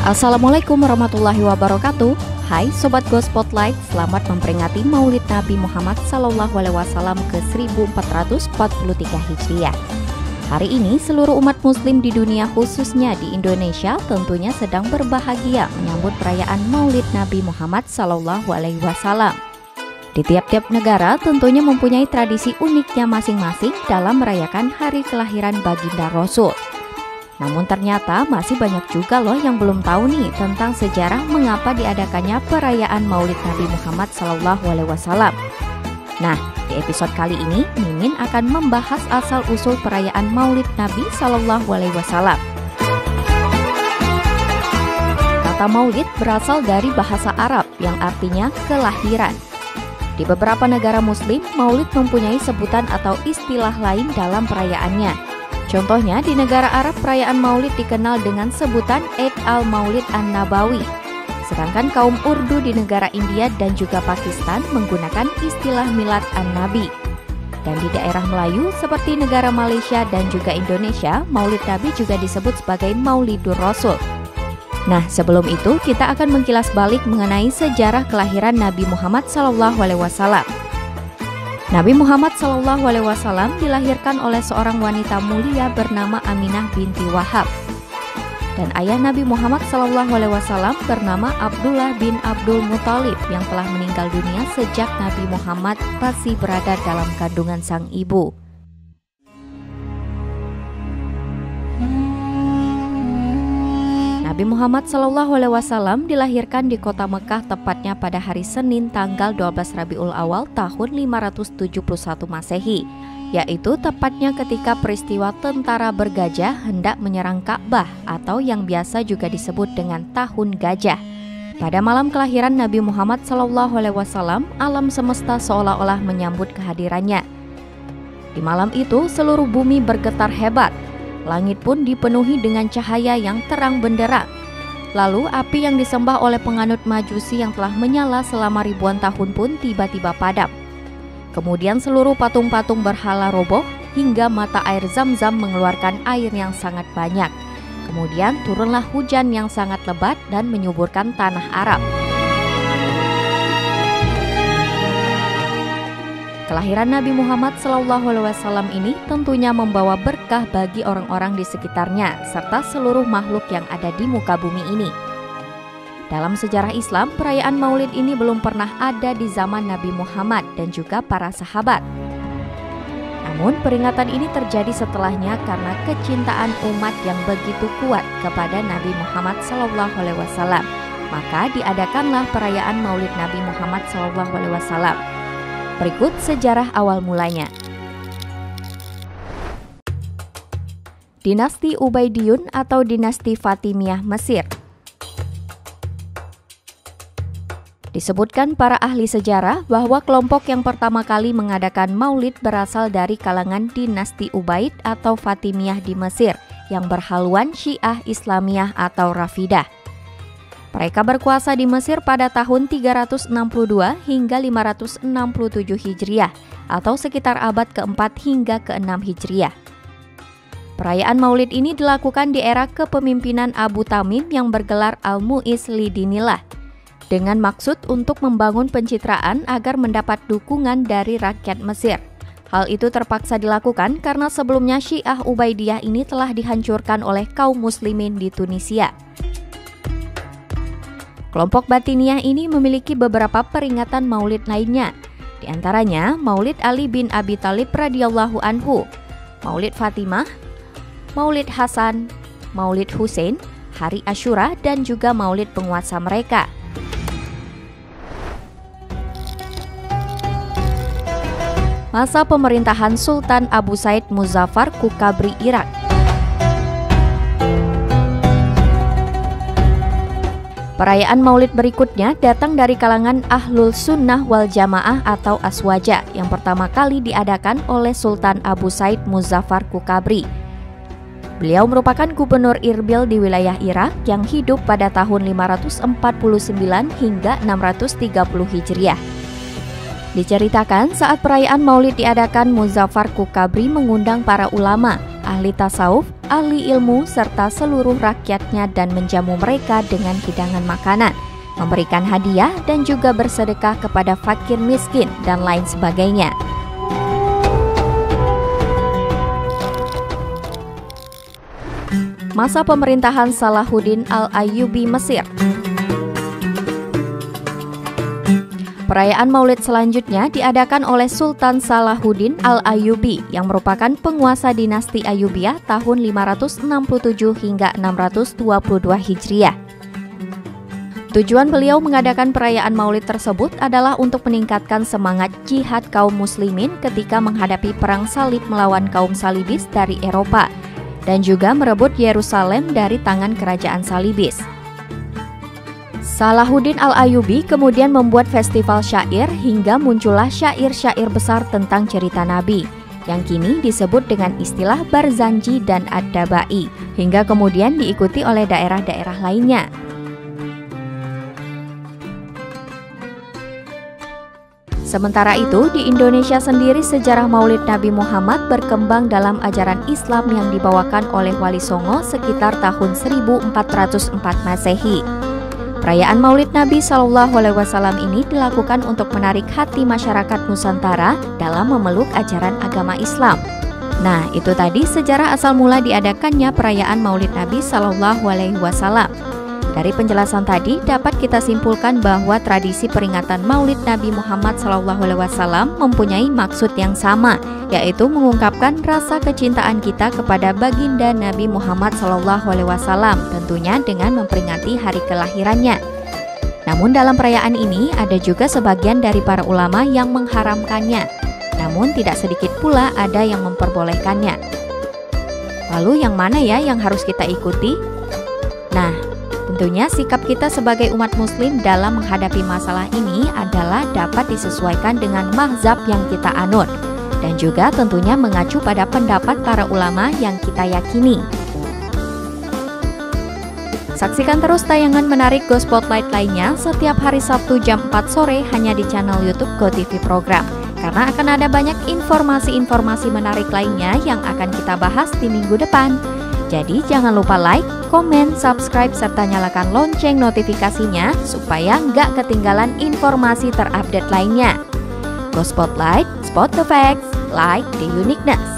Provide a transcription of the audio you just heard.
Assalamualaikum warahmatullahi wabarakatuh. Hai Sobat Go Spotlight, selamat memperingati Maulid Nabi Muhammad SAW ke 1443 Hijriah. Hari ini seluruh umat muslim di dunia khususnya di Indonesia tentunya sedang berbahagia menyambut perayaan Maulid Nabi Muhammad SAW. Di tiap-tiap negara tentunya mempunyai tradisi uniknya masing-masing dalam merayakan hari kelahiran baginda Rasul. Namun ternyata masih banyak juga loh yang belum tahu nih tentang sejarah mengapa diadakannya perayaan Maulid Nabi Muhammad SAW. Nah, di episode kali ini Mimin akan membahas asal-usul perayaan Maulid Nabi SAW. Kata Maulid berasal dari bahasa Arab yang artinya kelahiran. Di beberapa negara muslim, Maulid mempunyai sebutan atau istilah lain dalam perayaannya. Contohnya di negara Arab perayaan Maulid dikenal dengan sebutan Eid al-Maulid an-Nabawi. Sedangkan kaum Urdu di negara India dan juga Pakistan menggunakan istilah Milad an-Nabi. Dan di daerah Melayu seperti negara Malaysia dan juga Indonesia, Maulid Nabi juga disebut sebagai Maulidur Rasul. Nah, sebelum itu kita akan mengkilas balik mengenai sejarah kelahiran Nabi Muhammad SAW. Nabi Muhammad SAW dilahirkan oleh seorang wanita mulia bernama Aminah binti Wahab. Dan ayah Nabi Muhammad SAW bernama Abdullah bin Abdul Muthalib yang telah meninggal dunia sejak Nabi Muhammad masih berada dalam kandungan sang ibu. Nabi Muhammad SAW dilahirkan di kota Mekah tepatnya pada hari Senin tanggal 12 Rabiul Awal tahun 571 Masehi, yaitu tepatnya ketika peristiwa tentara bergajah hendak menyerang Ka'bah atau yang biasa juga disebut dengan Tahun Gajah. Pada malam kelahiran Nabi Muhammad SAW, alam semesta seolah-olah menyambut kehadirannya. Di malam itu seluruh bumi bergetar hebat. Langit pun dipenuhi dengan cahaya yang terang benderang. Lalu api yang disembah oleh penganut Majusi yang telah menyala selama ribuan tahun pun tiba-tiba padam. Kemudian seluruh patung-patung berhala roboh hingga mata air Zam-Zam mengeluarkan air yang sangat banyak. Kemudian turunlah hujan yang sangat lebat dan menyuburkan tanah Arab. Kelahiran Nabi Muhammad SAW ini tentunya membawa berkah bagi orang-orang di sekitarnya serta seluruh makhluk yang ada di muka bumi ini. Dalam sejarah Islam, perayaan Maulid ini belum pernah ada di zaman Nabi Muhammad dan juga para sahabat. Namun peringatan ini terjadi setelahnya karena kecintaan umat yang begitu kuat kepada Nabi Muhammad SAW. Maka diadakanlah perayaan Maulid Nabi Muhammad SAW. Berikut sejarah awal mulanya. Dinasti Ubaidiyun atau dinasti Fatimiyah Mesir. Disebutkan para ahli sejarah bahwa kelompok yang pertama kali mengadakan maulid berasal dari kalangan dinasti Ubaid atau Fatimiyah di Mesir yang berhaluan Syiah Islamiyah atau Rafidah. Mereka berkuasa di Mesir pada tahun 362 hingga 567 Hijriah atau sekitar abad keempat hingga ke-6 Hijriah. Perayaan Maulid ini dilakukan di era kepemimpinan Abu Tamim yang bergelar Al-Mu'iz Lidinillah dengan maksud untuk membangun pencitraan agar mendapat dukungan dari rakyat Mesir. Hal itu terpaksa dilakukan karena sebelumnya Syiah Ubaidiyah ini telah dihancurkan oleh kaum muslimin di Tunisia. Kelompok Batiniyah ini memiliki beberapa peringatan maulid lainnya. Di antaranya Maulid Ali bin Abi Thalib radhiyallahu anhu, Maulid Fatimah, Maulid Hasan, Maulid Husain, Hari Asyura, dan juga Maulid penguasa mereka. Masa pemerintahan Sultan Abu Said Muzaffar Kukabri Irak. Perayaan Maulid berikutnya datang dari kalangan Ahlul Sunnah wal Jamaah atau Aswaja yang pertama kali diadakan oleh Sultan Abu Said Muzaffar Kukabri. Beliau merupakan gubernur Irbil di wilayah Irak yang hidup pada tahun 549 hingga 630 Hijriah. Diceritakan saat perayaan Maulid diadakan, Muzaffar Kukabri mengundang para ulama, ahli tasawuf, ahli ilmu, serta seluruh rakyatnya dan menjamu mereka dengan hidangan makanan, memberikan hadiah dan juga bersedekah kepada fakir miskin dan lain sebagainya. Masa pemerintahan Salahuddin Al-Ayyubi Mesir. Perayaan Maulid selanjutnya diadakan oleh Sultan Salahuddin Al-Ayyubi yang merupakan penguasa dinasti Ayyubiyah tahun 567 hingga 622 Hijriah. Tujuan beliau mengadakan perayaan Maulid tersebut adalah untuk meningkatkan semangat jihad kaum muslimin ketika menghadapi perang salib melawan kaum salibis dari Eropa dan juga merebut Yerusalem dari tangan kerajaan salibis. Salahuddin Al-Ayyubi kemudian membuat festival syair hingga muncullah syair-syair besar tentang cerita Nabi yang kini disebut dengan istilah Barzanji dan Ad-Dabai, hingga kemudian diikuti oleh daerah-daerah lainnya. Sementara itu, di Indonesia sendiri sejarah Maulid Nabi Muhammad berkembang dalam ajaran Islam yang dibawakan oleh Wali Songo sekitar tahun 1404 Masehi. Perayaan Maulid Nabi SAW ini dilakukan untuk menarik hati masyarakat Nusantara dalam memeluk ajaran agama Islam. Nah, itu tadi sejarah asal mula diadakannya perayaan Maulid Nabi SAW. Dari penjelasan tadi dapat kita simpulkan bahwa tradisi peringatan Maulid Nabi Muhammad SAW mempunyai maksud yang sama, yaitu mengungkapkan rasa kecintaan kita kepada baginda Nabi Muhammad SAW, tentunya dengan memperingati hari kelahirannya. Namun dalam perayaan ini ada juga sebagian dari para ulama yang mengharamkannya, namun tidak sedikit pula ada yang memperbolehkannya. Lalu yang mana ya yang harus kita ikuti? Nah, tentunya sikap kita sebagai umat muslim dalam menghadapi masalah ini adalah dapat disesuaikan dengan mazhab yang kita anut dan juga tentunya mengacu pada pendapat para ulama yang kita yakini. Saksikan terus tayangan menarik Go Spotlight lainnya setiap hari Sabtu jam 4 sore hanya di channel YouTube GoTV Program, karena akan ada banyak informasi-informasi menarik lainnya yang akan kita bahas di minggu depan. Jadi jangan lupa like, komen, subscribe, serta nyalakan lonceng notifikasinya supaya nggak ketinggalan informasi terupdate lainnya. Go Spotlight, spot the facts, like the uniqueness.